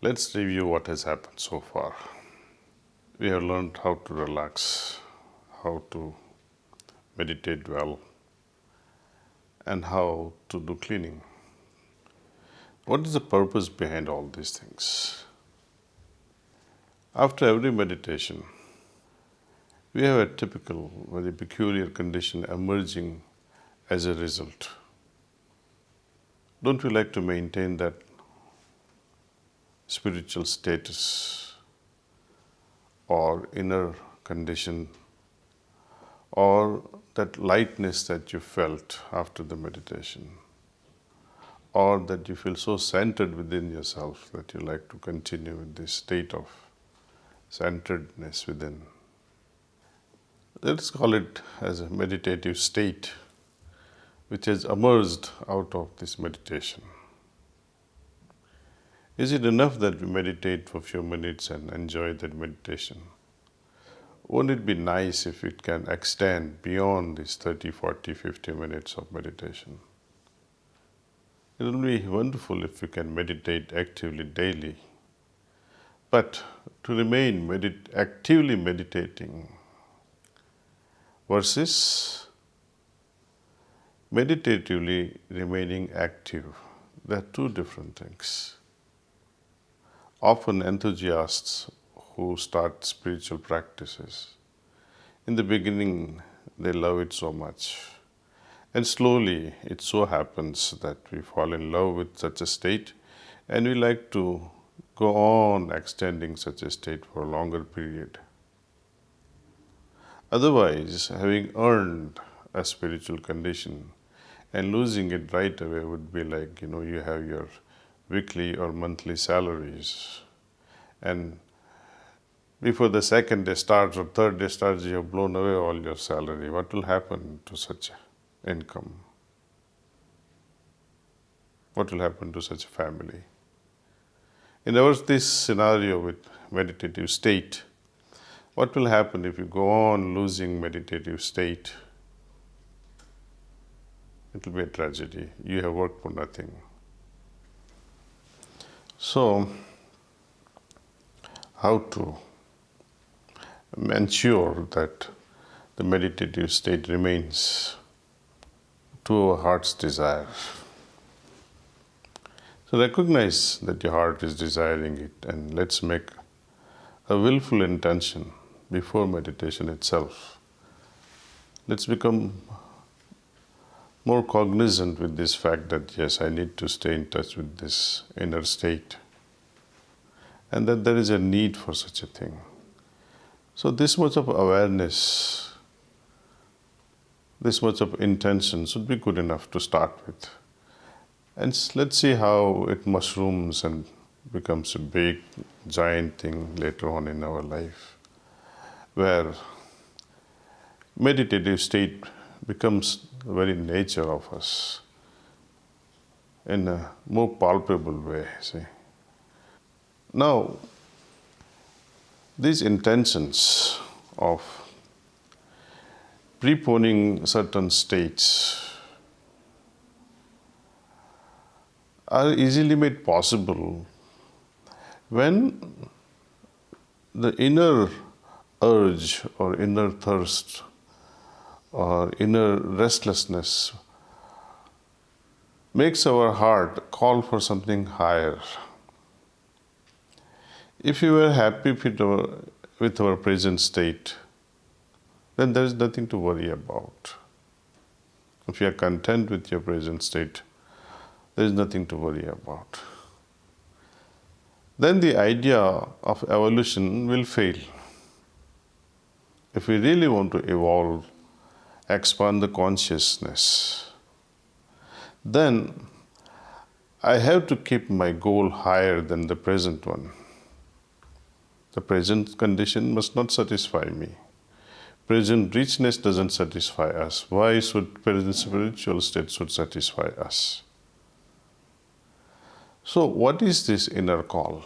Let's review what has happened so far. We have learned how to relax, how to meditate well, and how to do cleaning. What is the purpose behind all these things? After every meditation, we have a typical, very peculiar condition emerging as a result. Don't we like to maintain that spiritual status or inner condition or that lightness that you felt after the meditation, or that you feel so centered within yourself that you like to continue with this state of centeredness within? Let's call it as a meditative state which has emerged out of this meditation. Is it enough that we meditate for a few minutes and enjoy that meditation? Won't it be nice if it can extend beyond these 30, 40, 50 minutes of meditation? It will be wonderful if we can meditate actively daily. But to remain actively meditating versus meditatively remaining active, they are two different things. Often enthusiasts who start spiritual practices, in the beginning they love it so much, and slowly it so happens that we fall in love with such a state and we like to go on extending such a state for a longer period. Otherwise, having earned a spiritual condition and losing it right away would be like, you have your weekly or monthly salaries, and before the second day starts or third day starts, you have blown away all your salary. What will happen to such income? What will happen to such a family? In other words, this scenario with meditative state, what will happen if you go on losing meditative state? It will be a tragedy. You have worked for nothing. So, how to ensure that the meditative state remains to our heart's desire? So recognize that your heart is desiring it, and let's make a willful intention before meditation itself. Let's become more cognizant with this fact that yes, I need to stay in touch with this inner state, and that there is a need for such a thing. So this much of awareness, this much of intention should be good enough to start with. And let's see how it mushrooms and becomes a big, giant thing later on in our life, where meditative state becomes the very nature of us in a more palpable way, see. Now, these intentions of preponing certain states are easily made possible when the inner urge or inner thirst or inner restlessness makes our heart call for something higher. If you were happy with our present state, then there is nothing to worry about. If you are content with your present state, there is nothing to worry about. Then the idea of evolution will fail. If we really want to evolve, expand the consciousness, then I have to keep my goal higher than the present one. The present condition must not satisfy me. Present richness doesn't satisfy us. Why should present spiritual state should satisfy us? So what is this inner call?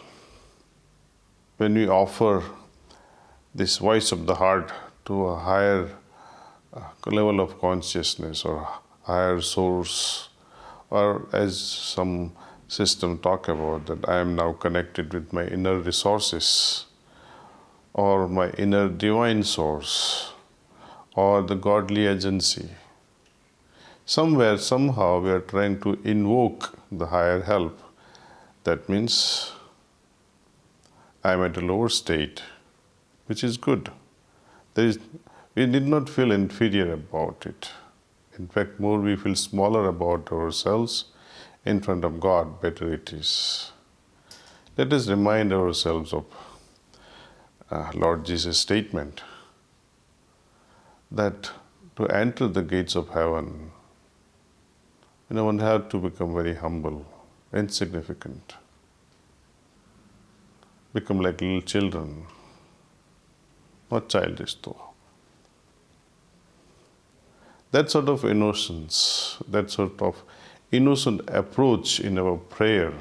When we offer this voice of the heart to a higher level of consciousness or higher source, or as some system talk about that I am now connected with my inner resources or my inner divine source or the godly agency. Somewhere, somehow, we are trying to invoke the higher help. That means I am at a lower state, which is good. We did not feel inferior about it. In fact, more we feel smaller about ourselves in front of God, better it is. Let us remind ourselves of Lord Jesus' statement that to enter the gates of heaven, one has to become very humble, insignificant, become like little children, not childish though. That sort of innocence, that sort of innocent approach in our prayer,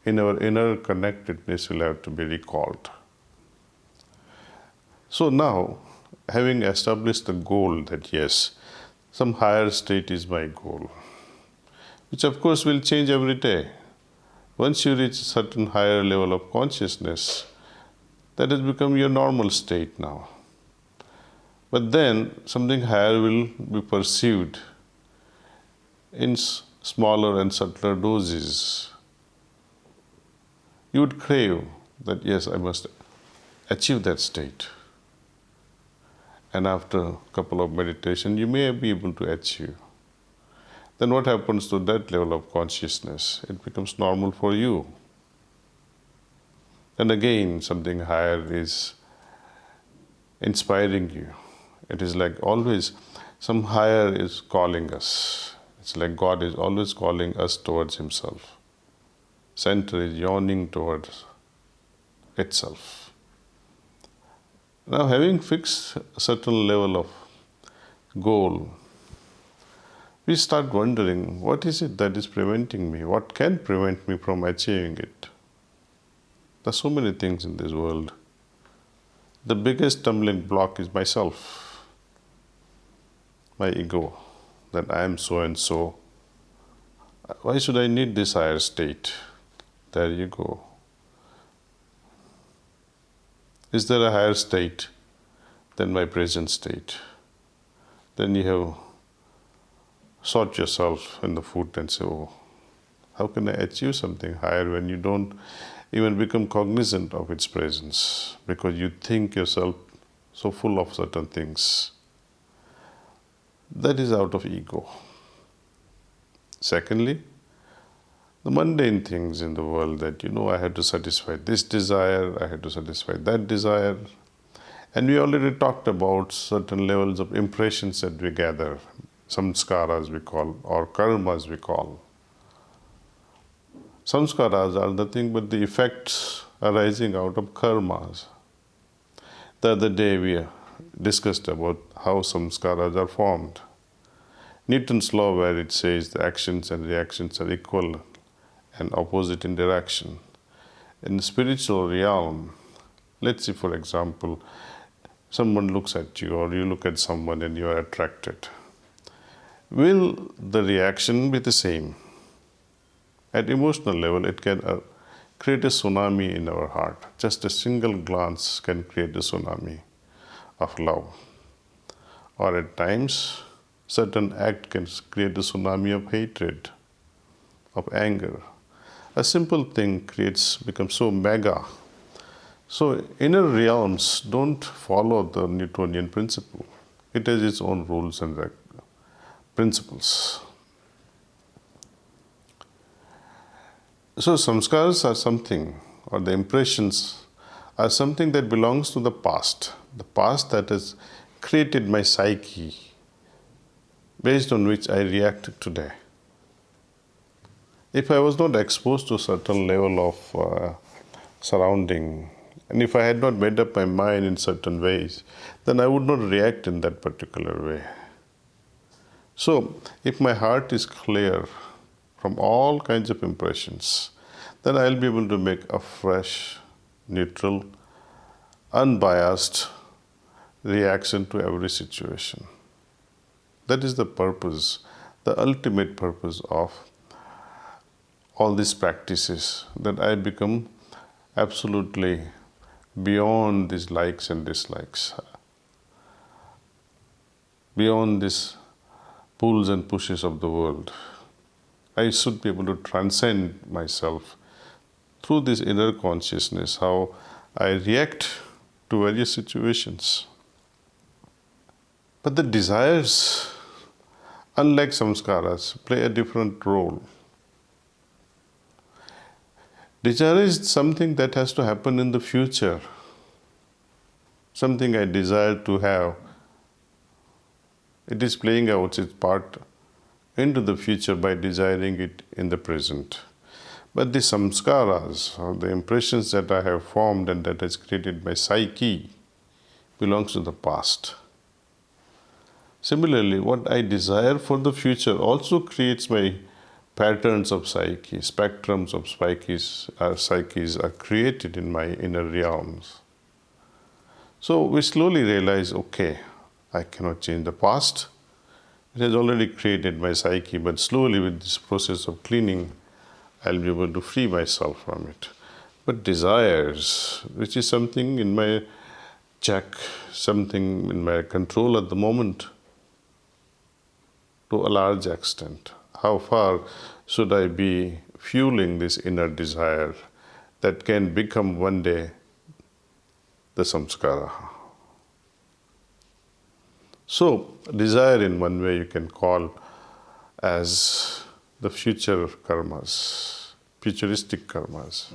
in our inner connectedness will have to be recalled. So now, having established the goal that yes, some higher state is my goal, which of course will change every day. Once you reach a certain higher level of consciousness, that has become your normal state now. But then something higher will be pursued in smaller and subtler doses. You would crave that, yes, I must achieve that state. And after a couple of meditation, you may be able to achieve. Then what happens to that level of consciousness? It becomes normal for you. And again, something higher is inspiring you. It is like always, some higher is calling us. It's like God is always calling us towards Himself. Center is yawning towards itself. Now, having fixed a certain level of goal, we start wondering, what is it that is preventing me? What can prevent me from achieving it? There are so many things in this world. The biggest stumbling block is myself, my ego, that I am so and so. Why should I need this higher state? There you go. Is there a higher state than my present state? Then you have sought yourself in the foot and say, oh, how can I achieve something higher when you don't even become cognizant of its presence because you think yourself so full of certain things? That is out of ego. Secondly, the mundane things in the world that, I had to satisfy this desire, I had to satisfy that desire. And we already talked about certain levels of impressions that we gather, samskaras we call, or karmas we call. Samskaras are nothing but the effects arising out of karmas. The other day we discussed about how samskaras are formed. Newton's law, where it says the actions and reactions are equal and opposite in direction. In the spiritual realm, let's say for example, someone looks at you or you look at someone and you are attracted. Will the reaction be the same? At emotional level, it can create a tsunami in our heart. Just a single glance can create a tsunami of love. Or at times, certain act can create a tsunami of hatred, of anger. A simple thing becomes so mega. So inner realms don't follow the Newtonian principle. It has its own rules and principles. So samskaras are something, or the impressions are something that belongs to the past that has created my psyche, based on which I react today. If I was not exposed to a certain level of surrounding, and if I had not made up my mind in certain ways, then I would not react in that particular way. So, if my heart is clear from all kinds of impressions, then I'll be able to make a fresh, neutral, unbiased reaction to every situation. That is the purpose, the ultimate purpose of all these practices, that I become absolutely beyond these likes and dislikes, beyond these pulls and pushes of the world. I should be able to transcend myself through this inner consciousness, how I react to various situations. But the desires, unlike samskaras, play a different role. Desire is something that has to happen in the future, something I desire to have. It is playing out its part into the future by desiring it in the present. But the samskaras, or the impressions that I have formed and that has created my psyche, belongs to the past. Similarly, what I desire for the future also creates my patterns of psyche, spectrums of psyches are created in my inner realms. So we slowly realize, okay, I cannot change the past. It has already created my psyche, but slowly with this process of cleaning, I'll be able to free myself from it. But desires, which is something in my check, something in my control at the moment, to a large extent, how far should I be fueling this inner desire that can become one day the samskara? So, desire in one way you can call as the future karmas, futuristic karmas.